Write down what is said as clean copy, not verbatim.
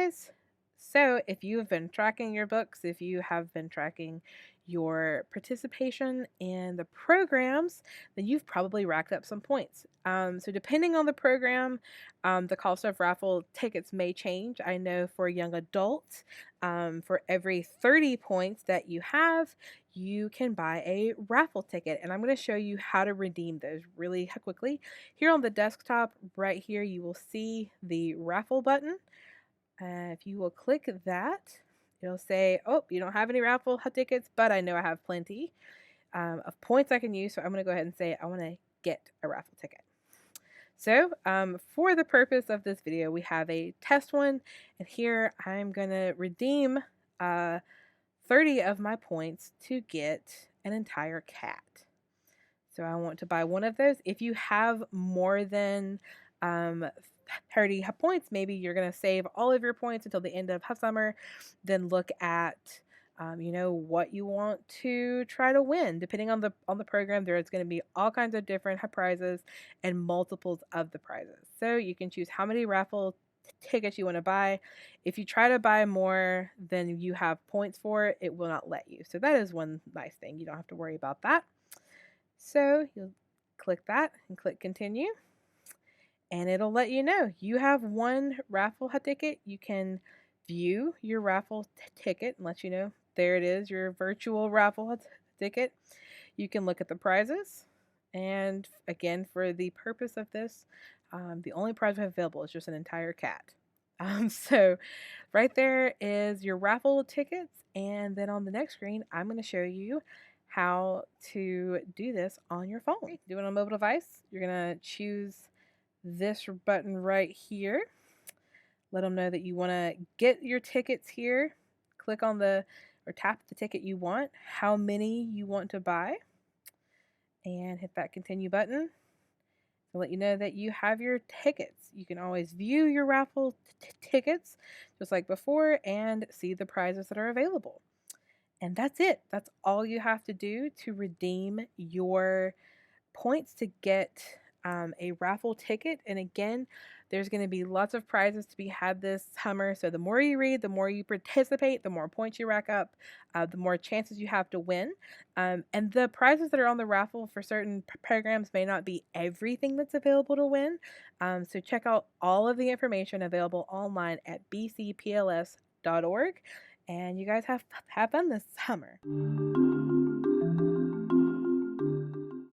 guys. So, if you have been tracking your books, if you have been tracking your participation in the programs, then you've probably racked up some points. So, depending on the program, the cost of raffle tickets may change. I know for young adults, for every 30 points that you have, you can buy a raffle ticket. And I'm going to show you how to redeem those really quickly. Here on the desktop, right here, you will see the raffle button. If you will click that, it'll say, oh, you don't have any raffle tickets, but I know I have plenty of points I can use. So I'm going to go ahead and say I want to get a raffle ticket. So for the purpose of this video, we have a test one. And here I'm going to redeem 30 of my points to get an entire cat. So I want to buy one of those. If you have more than 30 points, maybe you're going to save all of your points until the end of summer. Then look at what you want to try to win. Depending on the program, there is going to be all kinds of different prizes and multiples of the prizes. So you can choose how many raffle tickets you want to buy. If you try to buy more than you have points for, it will not let you. So that is one nice thing. You don't have to worry about that. So you'll click that and click continue, and it'll let you know you have one raffle ticket. You can view your raffle ticket and let you know there it is, your virtual raffle ticket. You can look at the prizes, and again, for the purpose of this, the only prize we have available is just an entire cat. So right there is your raffle tickets, and then on the next screen, I'm going to show you how to do this on your phone. Do it on a mobile device. You're going to choose this button right here. Let them know that you want to get your tickets here. Click on or tap the ticket you want, how many you want to buy, and hit that continue button to let you know that you have your tickets. You can always view your raffle tickets just like before and see the prizes that are available. And that's it. That's all you have to do to redeem your points to get a raffle ticket. And again, there's going to be lots of prizes to be had this summer. So the more you read, the more you participate, the more points you rack up, the more chances you have to win. And the prizes that are on the raffle for certain programs may not be everything that's available to win. So check out all of the information available online at bcpls.org. And you guys have fun this summer.